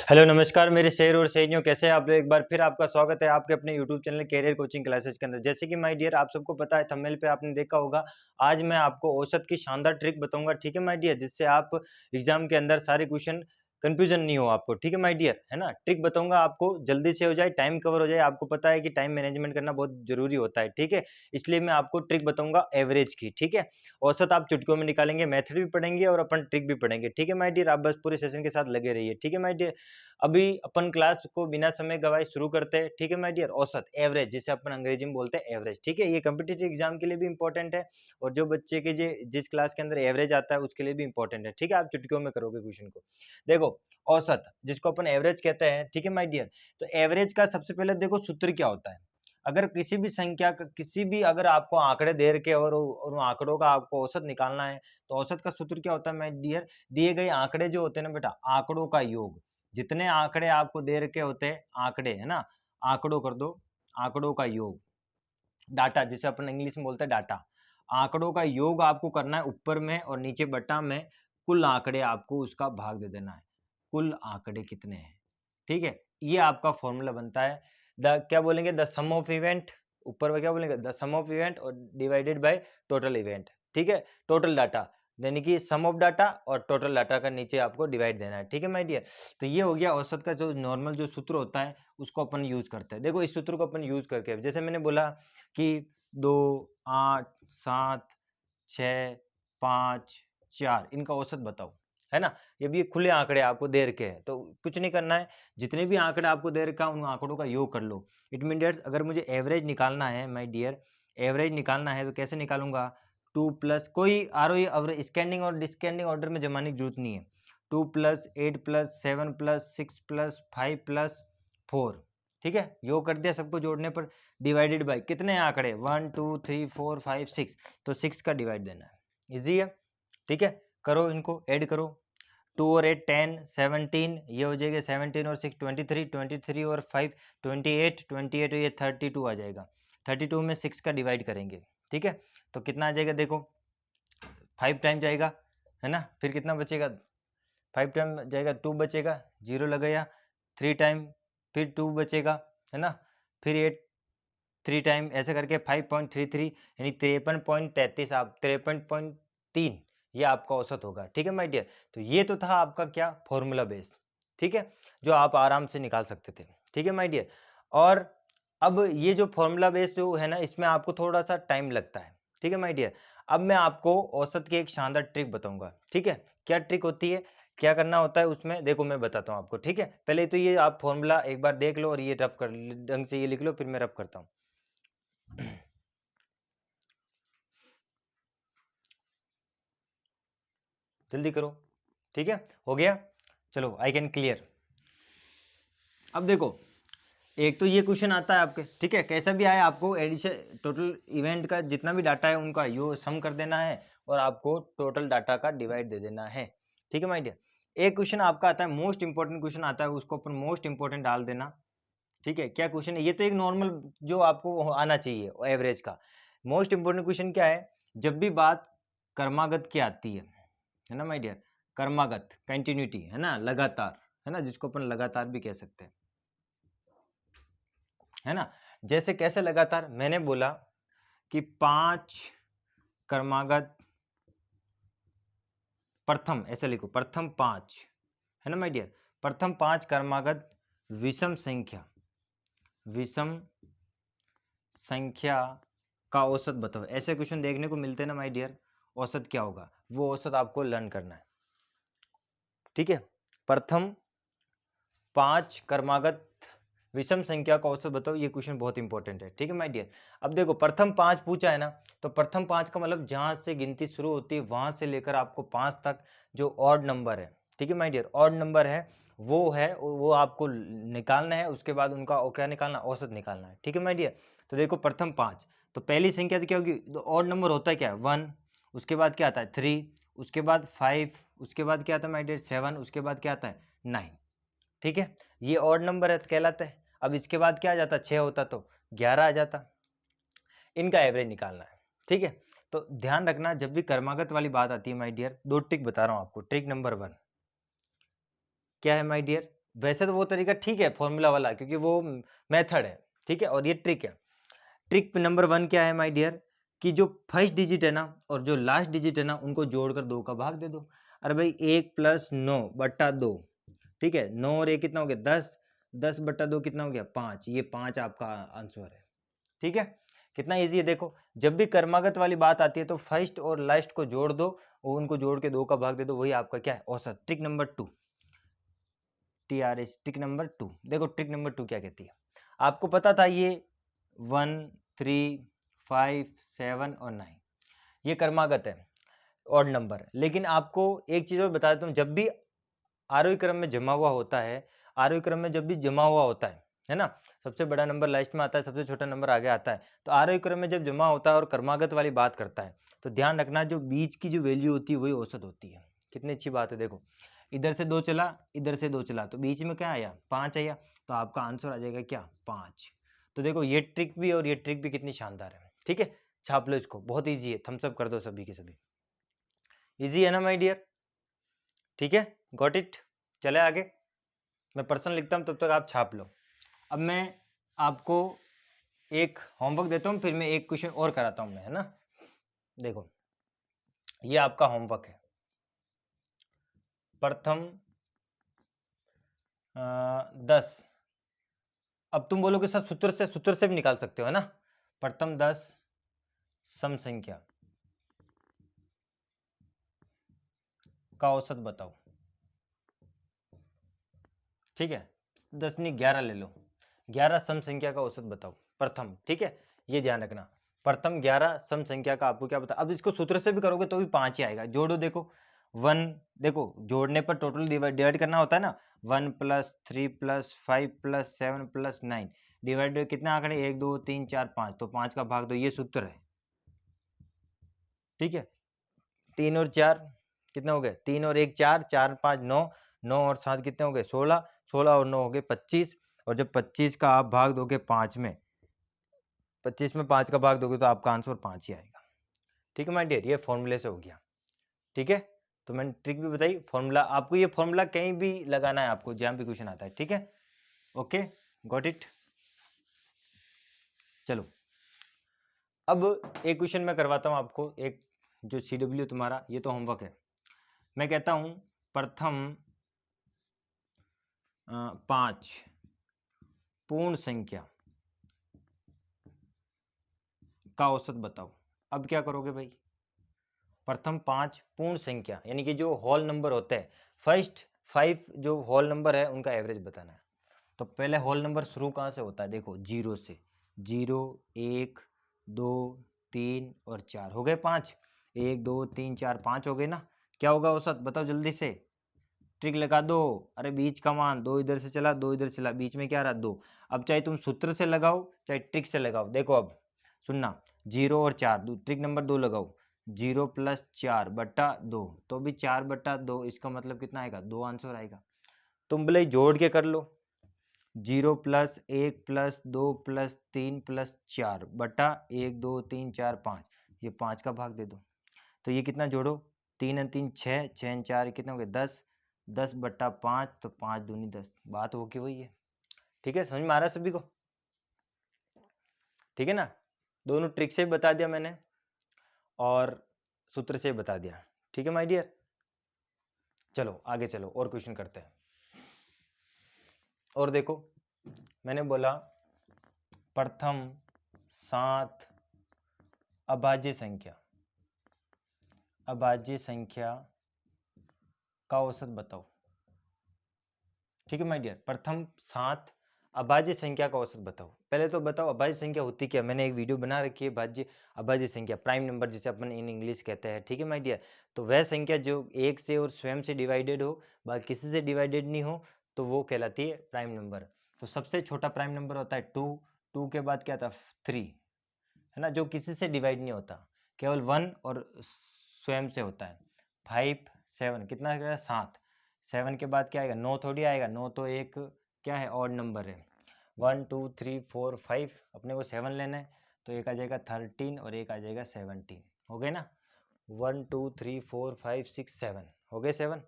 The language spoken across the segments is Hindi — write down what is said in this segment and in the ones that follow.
हेलो नमस्कार मेरे शेर और शेरियों, कैसे हैं आप लोग। एक बार फिर आपका स्वागत है आपके अपने YouTube channel career coaching classes के अंदर। जैसे कि माय डियर आप सबको पता है, थंबनेल पे आपने देखा होगा, आज मैं आपको औसत की शानदार ट्रिक बताऊंगा, ठीक है माय डियर, जिससे आप एग्जाम के अंदर सारे क्वेश्चन कंफ्यूजन नहीं हो आपको, ठीक है माय डियर, है ना। ट्रिक बताऊंगा आपको, जल्दी से हो जाए, टाइम कवर हो जाए। आपको पता है कि टाइम मैनेजमेंट करना बहुत जरूरी होता है, ठीक है। इसलिए मैं आपको ट्रिक बताऊंगा एवरेज की, ठीक है। औसत आप चुटकियों में निकालेंगे, मेथड भी पढ़ेंगे और अपन ट्रिक भी पढ़ेंगे, ठीक है माय डियर। आप बस पूरे सेशन के साथ लगे रहिए, ठीक है माय डियर। अभी अपन क्लास को बिना समय गवाए शुरू करते हैं, ठीक है माय डियर। औसत, एवरेज, जिसे अपन अंग्रेजी में बोलते हैं एवरेज, ठीक है। ये कॉम्पिटिटिव एग्जाम के लिए भी इंपॉर्टेंट है और जो बच्चे के जिस क्लास के अंदर एवरेज आता है उसके लिए भी इंपॉर्टेंट है, ठीक है। आप चुटकियों में करोगे क्वेश्चन को। देखो, औसत जिसको अपन एवरेज कहते हैं, ठीक है माय डियर। तो एवरेज का सबसे पहले देखो सूत्र क्या होता है। अगर किसी भी संख्या का, किसी भी अगर आपको आंकड़े दे रखे और उन आंकड़ों का आपको औसत निकालना है, तो औसत का सूत्र क्या होता है माय डियर। दिए गए आंकड़े जो होते हैं ना बेटा, आंकड़ों का योग, जितने आंकड़े आपको दे रखे होते हैं, आंकड़े है ना, आंकड़ों कर दो, आंकड़ों का योग, डाटा जिसे अपन इंग्लिश में बोलते हैं डाटा। आंकड़ों का योग आपको करना है ऊपर में और नीचे बटा में, कुल आंकड़े आपको उसका भाग दे देना है, कुल आंकड़े कितने हैं, ठीक है। ये आपका फॉर्मूला बनता है। द क्या बोलेंगे, द सम ऑफ इवेंट, ऊपर में क्या बोलेंगे, द सम ऑफ इवेंट और डिवाइडेड बाय टोटल इवेंट, ठीक है। टोटल डाटा यानी कि सम ऑफ डाटा और टोटल डाटा का नीचे आपको डिवाइड देना है, ठीक है माय डियर। तो ये हो गया औसत का जो नॉर्मल जो सूत्र होता है, उसको अपन यूज करते हैं। देखो इस सूत्र को अपन यूज करके, जैसे मैंने बोला कि 2, 8, 7, 6, 5, 4 इनका औसत बताओ, है ना। ये भी खुले आंकड़े आपको दे रखे हैं, तो कुछ नहीं करना है, जितने भी आंकड़े आपको दे रखा है उन आंकड़ों का योग कर लो। इट मीन डेट्स, अगर मुझे एवरेज निकालना है माय डियर, एवरेज निकालना है तो कैसे निकालूंगा। 2 प्लस कोई आरोही अवरोही स्कैंडिंग और डिस्कैंडिंग ऑर्डर में जमाने की जरूरत नहीं है। 2 plus 8 plus 7 plus 6 plus 5 plus 4, ठीक है। योग कर दिया सबको जोड़ने पर, डिवाइडेड बाय कितने आंकड़े 1 2 3 4 5 6, तो 6 का डिवाइड देना है। इजी है, ठीक है। करो, इनको ऐड करो, 2 और 8 10 17, ये हो जाएगा 17 और 6 23, 23 और 5 28, 28 और ये 32 आ जाएगा। 32 में 6 का डिवाइड करेंगे, ठीक है। तो कितना आ जाएगा देखो, 5 टाइम जाएगा, है ना। फिर कितना बचेगा, 5 टाइम जाएगा, 2 बचेगा, 0 लगाया। 3 टाइम, फिर 2 बचेगा, है ना। फिर 8 3 टाइम, ऐसे करके 5.33 यानी 53.33, आप 53.3 ये आपका औसत होगा, ठीक है माय डियर। तो ये तो था आपका क्या, फॉर्मूला बेस, ठीक है, जो आप आराम से निकाल सकते थे, ठीक है माय डियर। और अब ये जो फॉर्मूला बेस जो है ना, इसमें आपको थोड़ा सा टाइम लगता है, ठीक है माय डियर। अब मैं आपको औसत की एक शानदार ट्रिक बताऊंगा, ठीक है। क्या ट्रिक होती है, क्या करना होता है उसमें, देखो मैं बताता हूँ आपको, ठीक है। पहले तो ये आप फॉर्मूला एक बार देख लो और ये रफ कर ढंग से ये लिख लो, फिर मैं रफ करता हूँ। जल्दी करो, ठीक है, हो गया। चलो आई कैन क्लियर। अब देखो, एक तो ये क्वेश्चन आता है आपके, ठीक है, कैसा भी आए आपको एडिशन टोटल इवेंट का जितना भी डाटा है उनका यो सम कर देना है और आपको टोटल डाटा का डिवाइड दे देना है, ठीक है माय डियर। एक क्वेश्चन आपका आता है, मोस्ट इंपॉर्टेंट क्वेश्चन आता है, उसको अपन मोस्ट इंपॉर्टेंट डाल देना, ठीक है। क्या क्वेश्चन है ये, तो एक नॉर्मल जो आपको आना चाहिए एवरेज का। मोस्ट इंपॉर्टेंट क्वेश्चन क्या है, जब भी बात कर्मागत की आती है ना माय डियर, कर्मागत कंटिन्यूटी, है ना, लगातार, है ना, जिसको अपन लगातार भी कह सकते हैं, है ना। जैसे कैसे लगातार, मैंने बोला कि 5 कर्मागत प्रथम, ऐसे लिखो, प्रथम 5, है ना माय डियर, प्रथम 5 कर्मागत विषम संख्या, विषम संख्या का औसत बताओ। ऐसे क्वेश्चन देखने को मिलते हैं ना माय डियर, औसत क्या होगा, वो औसत आपको लर्न करना है, ठीक है। प्रथम 5 कर्मागत विषम संख्या का औसत बताओ, ये क्वेश्चन बहुत इंपॉर्टेंट है, ठीक है माय डियर। अब देखो प्रथम 5 पूछा है ना, तो प्रथम 5 का मतलब जहां से गिनती शुरू होती है वहां से लेकर आपको 5 तक जो ऑड नंबर है, ठीक है माय डियर, ऑड नंबर है वो आपको निकालना है। उसके बाद उनका क्या निकालना, औसत निकालना है, ठीक है माय डियर। तो देखो प्रथम 5, तो पहली संख्या तो क्या होगी, तो ऑड नंबर होता है क्या, 1, उसके बाद क्या आता है 3, उसके बाद 5, उसके बाद क्या आता है माय डियर 7, उसके बाद क्या आता है 9, ठीक है। ये ऑड नंबर है कहलाता है। अब इसके बाद क्या आ जाता, 6 होता तो 11 आ जाता। इनका एवरेज निकालना है, ठीक है। तो ध्यान रखना, जब भी कर्मागत वाली बात आती है माय डियर, 2 ट्रिक बता रहा हूं आपको। ट्रिक नंबर 1 क्या है माय डियर, वैसे तो वो तरीका ठीक है फॉर्मूला वाला, क्योंकि वो मेथड है, ठीक है, और ये ट्रिक है। ट्रिक नंबर 1 क्या है माय डियर, कि जो फर्स्ट डिजिट है ना और जो लास्ट डिजिट है ना उनको जोड़कर 2 का भाग दे दो। अरे भाई 1 + 9 बट्टा 2, ठीक है, 9 और 1 कितना हो गया 10, 10 बट्टा 2 कितना हो गया 5, ये 5 आपका आंसर है, ठीक है। कितना इजी है देखो, जब भी कर्मागत वाली बात आती है तो फर्स्ट और लास्ट को जोड़ दो और उनको जोड़ के 2 का भाग दे दो, वही आपका क्या है औसत। Trick number 2 TRS, trick number 2 देखो, ट्रिक नंबर 2 क्या कहती है, आपको पता था ये 1 3 5 7 और 9 ये कर्मागत है, ऑड नंबर। लेकिन आपको एक चीज और बता देता हूँ, जब भी आरोही क्रम में जमा हुआ होता है, आरोही क्रम में जब भी जमा हुआ होता है ना, सबसे बड़ा नंबर लास्ट में आता है, सबसे छोटा नंबर आगे आता है, तो आरोही क्रम में जब जमा होता है और कर्मागत वाली बात करता है तो ध्यान रखना जो बीच की जो वैल्यू होती है वही औसत होती है। कितनी अच्छी बात है, देखो इधर से 2 चला, इधर से 2 चला, तो बीच में क्या आया 5 आया, तो आपका आंसर आ जाएगा क्या 5। तो देखो ये ट्रिक भी और ये ट्रिक भी कितनी शानदार है, ठीक है, छाप लो इसको, बहुत ईजी है, थम्सअप कर दो सभी के सभी, ईजी है ना माय डियर, ठीक है, गॉट इट। चले आगे, मैं पर्सन लिखता हूँ तब तक आप छाप लो। अब मैं आपको एक होमवर्क देता हूँ, फिर मैं एक क्वेश्चन और कराता हूँ मैं, है ना। देखो ये आपका होमवर्क है, प्रथम 10, अब तुम बोलोगे सर सूत्र से भी निकाल सकते हो, है ना। प्रथम 10 सम संख्या का औसत बताओ, ठीक है, 10 नहीं 11 ले लो, 11 सम संख्या का औसत बताओ प्रथम, ठीक है, ये ध्यान रखना, प्रथम 11 सम संख्या का आपको क्या पता। अब इसको सूत्र से भी करोगे तो भी 5 ही आएगा, जोड़ो देखो 1, देखो जोड़ने पर टोटल डिवाइड करना होता है ना, 1 + 3 + 5 + 7 + 9 डिवाइड कितने आंकड़े 1 2 3 4 5, तो 5 का भाग दो, ये सूत्र है, ठीक है। 3 और 4 कितने हो गए, 3 और 1 4, 4 5 9, 9 और 7 कितने हो गए 16, 16 और 9 हो गए 25, और जब 25 का आप भाग दोगे 5 में, 25 में 5 का भाग दोगे तो आपका आंसर 5 ही आएगा, ठीक है माय डियर, ये फॉर्मूले से हो गया, ठीक है। तो मैंने ट्रिक भी बताई, फॉर्मूला आपको ये फॉर्मूला कहीं भी लगाना है आपको जहाँ भी क्वेश्चन आता है, ठीक है, ओके, गॉट इट। चलो अब एक क्वेश्चन मैं करवाता हूँ आपको, एक जो CW तुम्हारा, ये तो होमवर्क है, मैं कहता हूँ प्रथम 5 पूर्ण संख्या का औसत बताओ। अब क्या करोगे भाई, प्रथम 5 पूर्ण संख्या यानी कि जो होल नंबर होते हैं, फर्स्ट 5 जो होल नंबर है उनका एवरेज बताना है। तो पहले होल नंबर शुरू कहाँ से होता है, देखो 0 से, 0 1 2 3 और 4 हो गए 5, 1 2 3 4 5 हो गए ना, क्या होगा औसत बताओ जल्दी से, ट्रिक लगा दो। अरे बीच का मान, 2 इधर से चला 2 इधर चला, बीच में क्या रहा 2। अब चाहे तुम सूत्र से लगाओ चाहे ट्रिक से लगाओ, देखो अब सुनना, 0 और 4 ट्रिक नंबर 2 लगाओ, 0 + 4 बट्टा 2, तो भी 4 बट्टा 2, इसका मतलब कितना आएगा 2 आंसर आएगा। तुम भले जोड़ के कर लो, 0 + 1 + 2 + 3 + 4 बटा 1 2 3 4 5, ये 5 का भाग दे दो, तो ये कितना जोड़ो, 3 और 3 6, 6 और 4 कितने हो गए 10, 10 बट्टा 5, तो 5 दूनी 10, बात हो की वही है, ठीक है, समझ में आ रहा है सभी को, ठीक है ना। दोनों ट्रिक से भी बता दिया मैंने और सूत्र से भी बता दिया, ठीक है माय डियर। चलो आगे चलो और क्वेश्चन करते हैं। और देखो मैंने बोला प्रथम 7 अभाज्य संख्या का औसत बताओ, ठीक है माय डियर, प्रथम 7 अभाज्य संख्या का औसत बताओ। पहले तो बताओ अभाज्य संख्या होती क्या, मैंने एक वीडियो बना रखी है अभाज्य संख्या, प्राइम नंबर जिसे अपन इन इंग्लिश कहते हैं, ठीक है माय डियर। तो वह संख्या जो एक से और स्वयं से डिवाइडेड हो, बाकी किसी से डिवाइडेड नहीं हो, तो वो कहलाती है प्राइम नंबर। तो सबसे छोटा प्राइम नंबर होता है 2, 2 के बाद क्या था 3, है ना, जो किसी से डिवाइड नहीं होता, केवल 1 और स्वयं से होता है। 5 7 कितना आएगा 7, 7 के बाद क्या आएगा 9 थोड़ी आएगा, 9 तो एक क्या है ऑड नंबर है। 1 2 3 4 5 अपने को 7 लेना है, तो एक आ जाएगा 13 और एक आ जाएगा 17, हो गए ना, 1 2 3 4 5 6 7 हो गए 7।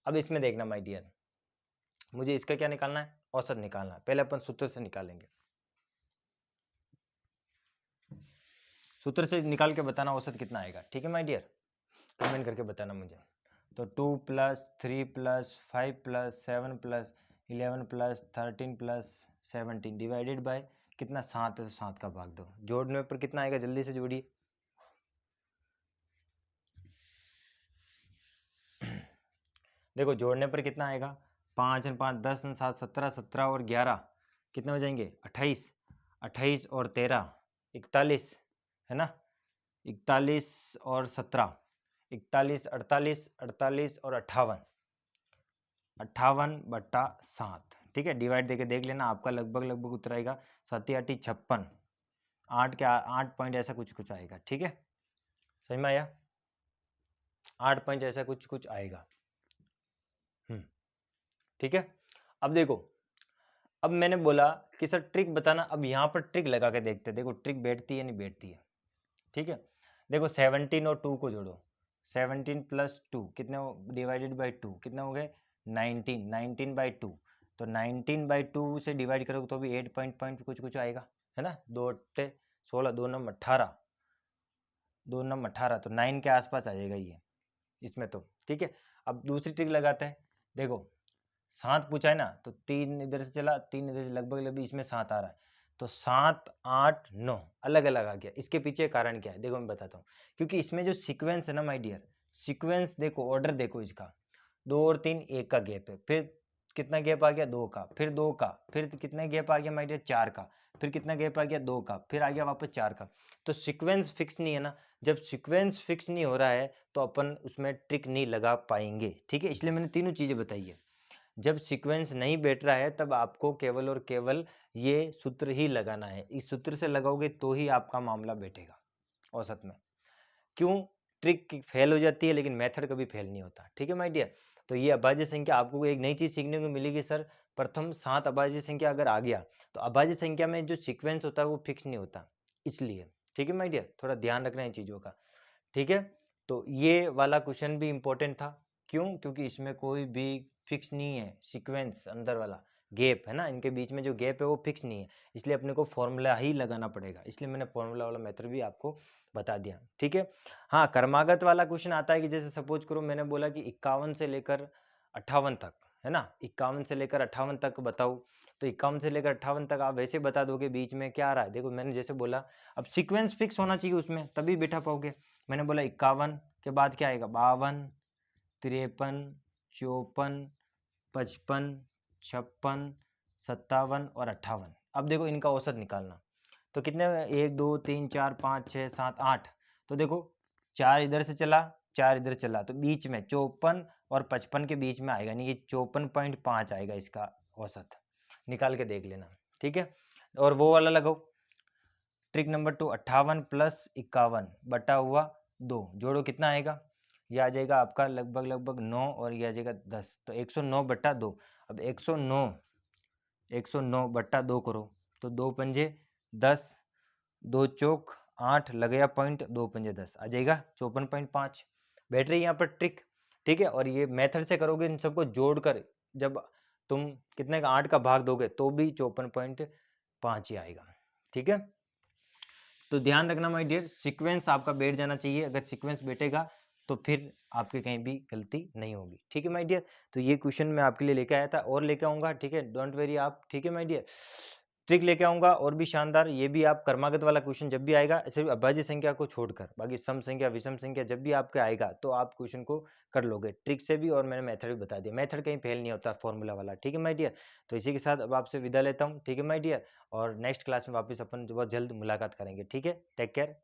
अब इसमें देखना माय डियर, मुझे इसका क्या निकालना है, औसत निकालना है। पहले अपन सूत्र से निकालेंगे, सूत्र से निकाल के बताना औसत कितना आएगा। ठीक है माय डियर, कमेंट करके बताना मुझे। तो 2 + 3 + 5 + 7 + 11 + 13 + 17 डिवाइडेड बाय कितना, 7 है तो 7 का भाग दो। जोड़ने पर कितना आएगा, जल्दी से जोड़िए। देखो जोड़ने पर कितना आएगा, 5 और 5 10 और 7 17, 17 और 11 कितने हो जाएंगे, 28, 28 और 13 41, है ना, 41 और 17 41, 48, 48 और 58, 58/7। ठीक है, डिवाइड देके देख लेना, आपका लगभग लगभग उत्तर आएगा 7 8 56, 8 के 8 पॉइंट ऐसा कुछ कुछ आएगा। ठीक है, समझ में आया, 8 पॉइंट ऐसा कुछ कुछ आएगा। ठीक है, अब देखो, अब मैंने बोला कि सर ट्रिक बताना, अब यहाँ पर ट्रिक लगा के देखते हैं, देखो ट्रिक बैठती है नहीं बैठती है। ठीक है, देखो 17 और 2 को जोड़ो, 17 + 2 कितने, डिवाइडेड बाई 2 कितने हो गए, 19, 19/2, तो 19/2 से डिवाइड करोगे तो भी 8 पॉइंट कुछ कुछ आएगा, है ना, 2 8 16, 2 9 18, 2 9 18, तो 9 के आसपास आ जाएगा ये इसमें तो। ठीक है, अब दूसरी ट्रिक लगाते हैं, देखो 7 पूछा है ना, तो 3 इधर से चला, 3 इधर से, लगभग लगभग इसमें 7 आ रहा है, तो 7 8 9 अलग अलग आ गया। इसके पीछे कारण क्या है, देखो मैं बताता हूँ, क्योंकि इसमें जो सीक्वेंस है ना माय डियर, सीक्वेंस देखो, ऑर्डर देखो इसका, 2 और 3 1 का गैप है, फिर कितना गैप आ गया, 2 का, फिर 2 का, फिर कितना गैप आ गया माय डियर, 4 का, फिर कितना गैप आ गया, 2 का, फिर आ गया वापस 4 का। तो सीक्वेंस फिक्स नहीं है ना, जब सीक्वेंस फिक्स नहीं हो रहा है तो अपन उसमें ट्रिक नहीं लगा पाएंगे। ठीक है, इसलिए मैंने तीनों चीज़ें बताई है। जब सीक्वेंस नहीं बैठ रहा है तब आपको केवल और केवल ये सूत्र ही लगाना है, इस सूत्र से लगाओगे तो ही आपका मामला बैठेगा औसत में। क्यों, ट्रिक फेल हो जाती है लेकिन मेथड कभी फेल नहीं होता। ठीक है माय डियर, तो ये अभाज्य संख्या, आपको एक नई चीज़ सीखने को मिलेगी, सर प्रथम 7 अभाज्य संख्या अगर आ गया तो अभाज्य संख्या में जो सीक्वेंस होता है वो फिक्स नहीं होता, इसलिए। ठीक है माय डियर, थोड़ा ध्यान रखना है चीज़ों का। ठीक है, तो ये वाला क्वेश्चन भी इंपॉर्टेंट था, क्यों, क्योंकि इसमें कोई भी फिक्स नहीं है, सीक्वेंस अंदर वाला गैप है ना, इनके बीच में जो गैप है वो फिक्स नहीं है, इसलिए अपने को फॉर्मूला ही लगाना पड़ेगा, इसलिए मैंने फॉर्मूला वाला मेथड भी आपको बता दिया। ठीक है, हाँ क्रमागत वाला क्वेश्चन आता है कि जैसे सपोज करो मैंने बोला कि 51 से लेकर 58 तक, है ना, 51 से लेकर 58 तक बताओ, तो 51 से लेकर 58 तक आप वैसे बता दोगे बीच में क्या आ रहा है। देखो मैंने जैसे बोला, अब सीक्वेंस फिक्स होना चाहिए उसमें, तभी बैठा पाओगे। मैंने बोला 51 के बाद क्या आएगा, 52, 53, 54, 55, 56, 57 और 58। अब देखो इनका औसत निकालना, तो कितने, 1 2 3 4 5 6 7 8, तो देखो 4 इधर से चला, 4 इधर चला, तो बीच में 54 और 55 के बीच में आएगा, यानी कि 54.5 आएगा इसका औसत, निकाल के देख लेना। ठीक है, और वो वाला लगाओ, ट्रिक नंबर 2, 58 + 51 बटा हुआ 2, जोड़ो कितना आएगा, ये आ जाएगा आपका लगभग लगभग 9 और ये आ जाएगा 10, तो 109/2। अब 109/2 करो, तो 2 पंजे 10, 2 चौक 8, लग गया पॉइंट, 2 पंजे 10, आ जाएगा 54.5। बैठ रही यहाँ पर ट्रिक। ठीक है, और ये मेथड से करोगे, इन सबको जोड़कर जब तुम कितने का 8 का भाग दोगे तो भी 54.5 ही आएगा। ठीक है, तो ध्यान रखना माय डियर, सीक्वेंस आपका बैठ जाना चाहिए, अगर सीक्वेंस बैठेगा तो फिर आपके कहीं भी गलती नहीं होगी। ठीक है माय डियर, तो ये क्वेश्चन मैं आपके लिए लेके आया था और लेके आऊँगा। ठीक है, डोंट वेरी आप। ठीक है माय डियर, ट्रिक लेके आऊँगा और भी शानदार, ये भी आप क्रमागत वाला क्वेश्चन जब भी आएगा, सिर्फ अभाज्य संख्या को छोड़कर, बाकी सम संख्या विषम संख्या जब भी आपके आएगा तो आप क्वेश्चन को कर लोगे ट्रिक से भी, और मैंने मेथड भी बता दिया, मेथड कहीं फेल नहीं होता फॉर्मूला वाला। ठीक है माय डियर, तो इसी के साथ अब आपसे विदा लेता हूँ। ठीक है माय डियर, और नेक्स्ट क्लास में वापस अपन बहुत जल्द मुलाकात करेंगे। ठीक है, टेक केयर।